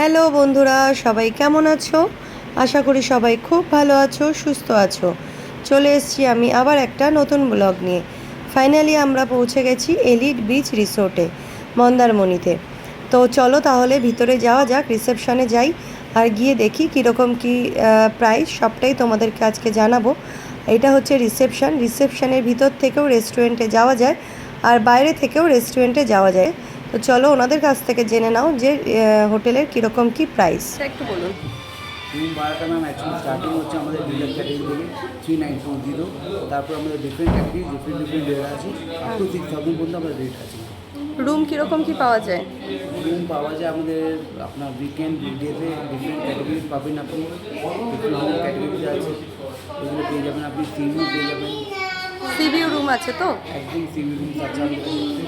Hello বন্ধুরা, সবাই কেমন আছো? আশা করি সবাই খুব ভালো আছো, সুস্থ আছো। চলে এসেছি আমি আবার একটা নতুন ব্লগ নিয়ে। ফাইনালি আমরা পৌঁছে গেছি এলিট বিচ রিসোর্টে, মন্দারমণিতে। তো চলো তাহলে ভিতরে যাওয়া যাক, রিসেপশনে যাই আর গিয়ে দেখি কীরকম কী প্রাইস, সবটাই তোমাদেরকে আজকে জানাবো। এটা হচ্ছে রিসেপশনের ভিতর থেকেও রেস্টুরেন্টে যাওয়া যায় আর বাইরে থেকেও রেস্টুরেন্টে যাওয়া যায়। তো চলো ওনাদের কাছ থেকে জেনে নাও যে হোটেলের কীরকম কী প্রাইস, একটু বলুন। রুম ভাড়াটা ম্যাম অ্যাকচুয়ালি স্টার্টিং হচ্ছে আমাদের ডিলার ক্যাটাগরি থেকে 3920। তারপর আমাদের ডিফারেন্ট ক্যাটাগরি ডিফারেন্ট রেট আছে, আপ টু 6000 পর্যন্ত আমাদের রেট আছে। রুম কীরকম কী পাওয়া যায়? রুম পাওয়া যায় আমাদের আপনার উইকেন্ড উইকডেতে ডিফারেন্ট ক্যাটাগরি পাবেন, আপনি ডিফারেন্ট ক্যাটাগরিতে আছে, এগুলো পেয়ে যাবেন। আপনি সিভিউ পেয়ে যাবেন। সিভিউ রুম আছে তো? একদম সিভিউ রুম আছে আমাদের,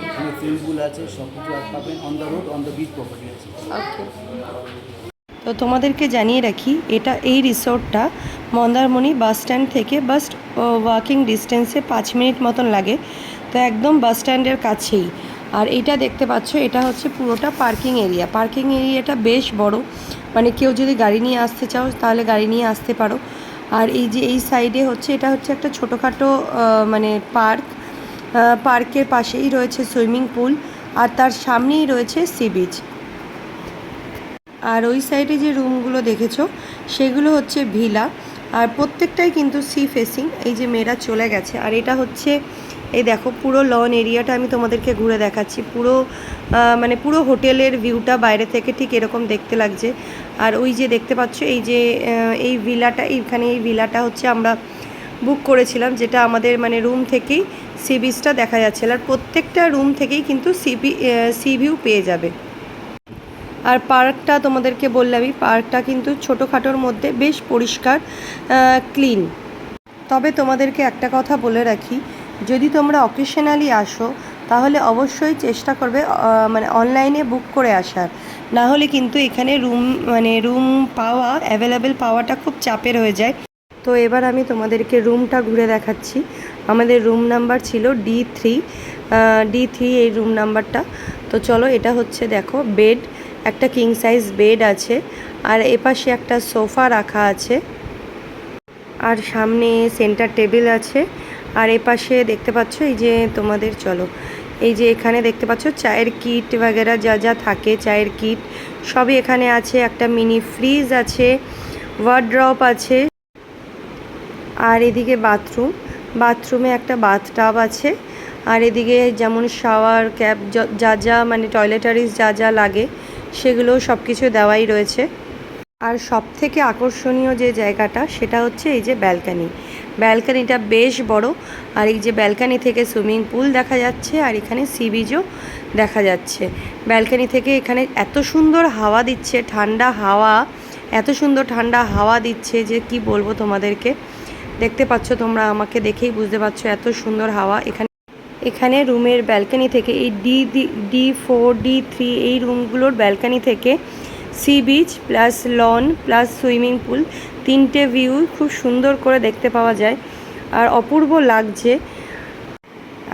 এখানে সুইমিং পুল আছে, সব কিছু পাবেন। On the road, on the beach property আছে। ওকে। তো তোমাদেরকে জানিয়ে রাখি, এই রিসোর্টটা মন্দারমণি বাস স্ট্যান্ড থেকে বাস্ট ওয়াকিং ডিস্টেন্সে 5 মিনিট মতন লাগে। তো একদম বাস স্ট্যান্ডের কাছেই। আর এইটা দেখতে পাচ্ছ, এটা হচ্ছে পুরোটা পার্কিং এরিয়া। পার্কিং এরিয়াটা বেশ বড়, মানে কেউ যদি গাড়ি নিয়ে আসতে চাও তাহলে গাড়ি নিয়ে আসতে পারো। আর এই যে এই সাইডে হচ্ছে, এটা হচ্ছে একটা ছোটোখাটো মানে পার্কের পাশেই রয়েছে সুইমিং পুল আর তার সামনেই রয়েছে সি বিচ। আর ওই সাইডে যে রুমগুলো দেখেছো সেগুলো হচ্ছে ভিলা, আর প্রত্যেকটাই কিন্তু সি ফেসিং। এই যে মেয়েরা চলে গেছে, আর এটা হচ্ছে এই দেখো পুরো লন এরিয়াটা আমি তোমাদেরকে ঘুরে দেখাচ্ছি। মানে পুরো হোটেলের ভিউটা বাইরে থেকে ঠিক এরকম দেখতে লাগছে। আর ওই যে দেখতে পাচ্ছ এই যে এই ভিলাটা হচ্ছে আমরা বুক করেছিলাম, যেটা আমাদের মানে রুম থেকেই সি বিচটা দেখা যাচ্ছে। আর প্রত্যেকটা রুম থেকেই কিন্তু সি ভিউ পেয়ে যাবে। আর পার্কটা তোমাদেরকে বললামই, পার্কটা কিন্তু ছোটোখাটোর মধ্যে বেশ পরিষ্কার, ক্লিন। তবে তোমাদেরকে একটা কথা বলে রাখি, যদি তোমরা অকেশনালি আসো তাহলে অবশ্যই চেষ্টা করবে মানে অনলাইনে বুক করে আসার, না হলে কিন্তু এখানে রুম অ্যাভেলেবেল পাওয়াটা খুব চাপের হয়ে যায়। তো এবার আমি তোমাদেরকে রুমটা ঘুরে দেখাচ্ছি। আমাদের রুম নাম্বার ছিল D3 এই রুম নাম্বারটা। তো চলো, এটা হচ্ছে দেখো বেড, একটা কিং সাইজ বেড আছে, আর এপাশে একটা সোফা রাখা আছে, আর সামনে সেন্টার টেবিল আছে। আর এপাশে দেখতে পাচ্ছ এই যে তোমাদের, চলো এই যে এখানে দেখতে পাচ্ছ চায়ের কিট বাগেরা যা যা থাকে, চায়ের কিট সবই এখানে আছে। একটা মিনি ফ্রিজ আছে, ওয়ার্ড্রপ আছে। আর এদিকে বাথরুমে একটা বাথটাব আছে। আর এদিকে যেমন শাওয়ার ক্যাপ যা মানে টয়লেটারিজ যা লাগে সেগুলো সব কিছু দেওয়াই রয়েছে। আর সব থেকে আকর্ষণীয় যে জায়গাটা সেটা হচ্ছে এই যে ব্যালকানিটা বেশ বড়। আর এই যে ব্যালকানি থেকে সুইমিং পুল দেখা যাচ্ছে, আর এখানে সি বিচও দেখা যাচ্ছে। ব্যালকানি থেকে এখানে এত সুন্দর হাওয়া দিচ্ছে, এত সুন্দর ঠান্ডা হাওয়া দিচ্ছে যে কি বলবো তোমাদেরকে। দেখতে পাচ্ছ তোমরা, আমাকে দেখেই বুঝতে পারছো এত সুন্দর হাওয়া এখানে রুমের ব্যালকানি থেকে। এই D4 D3 এই রুমগুলোর ব্যালকানি থেকে sea beach plus loan plus swimming pool, 3টে ভিউ খুব সুন্দর করে দেখতে পাওয়া যায় আর অপূর্ব লাগছে।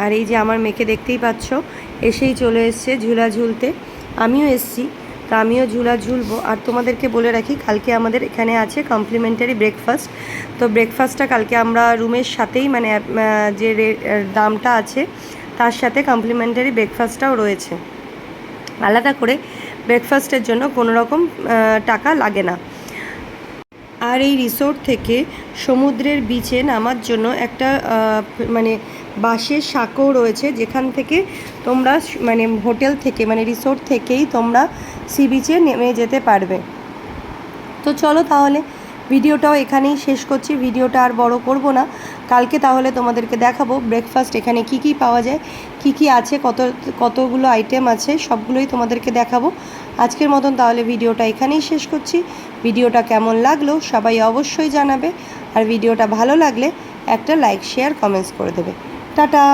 আর এই যে আমার মেয়েকে দেখতেই পাচ্ছ, এসেই চলে এসছে ঝুলা ঝুলতে। আমিও এসছি, তা আমিও ঝুলা ঝুলবো। আর তোমাদেরকে বলে রাখি, কালকে আমাদের এখানে আছে কমপ্লিমেন্টারি ব্রেকফাস্ট। তো ব্রেকফাস্টটা কালকে আমরা রুমের সাথেই মানে যে দামটা আছে তার সাথে কমপ্লিমেন্টারি ব্রেকফাস্টটাও রয়েছে। আলাদা করে ব্রেকফাস্টের জন্য কোনো রকম টাকা লাগে না। আর এই রিসোর্ট থেকে সমুদ্রের বিচে নামার জন্য একটা মানে বাঁশের সাঁকো রয়েছে, যেখান থেকে তোমরা মানে হোটেল থেকে মানে রিসোর্ট থেকেই তোমরা সি বিচে নেমে যেতে পারবে। তো চলো তাহলে ভিডিওটাও এখানেই শেষ করছি, ভিডিওটা আর বড় করব না। কালকে তাহলে তোমাদেরকে দেখাবো ব্রেকফাস্ট এখানে কি পাওয়া যায়, কি আছে, কতগুলো আইটেম আছে, সবগুলোই তোমাদেরকে দেখাবো। আজকের মতন তাহলে ভিডিওটা এখানেই শেষ করছি। ভিডিওটা কেমন লাগলো সবাই অবশ্যই জানাবে, আর ভিডিওটা ভালো লাগলে একটা লাইক শেয়ার কমেন্টস করে দেবে। টাটা।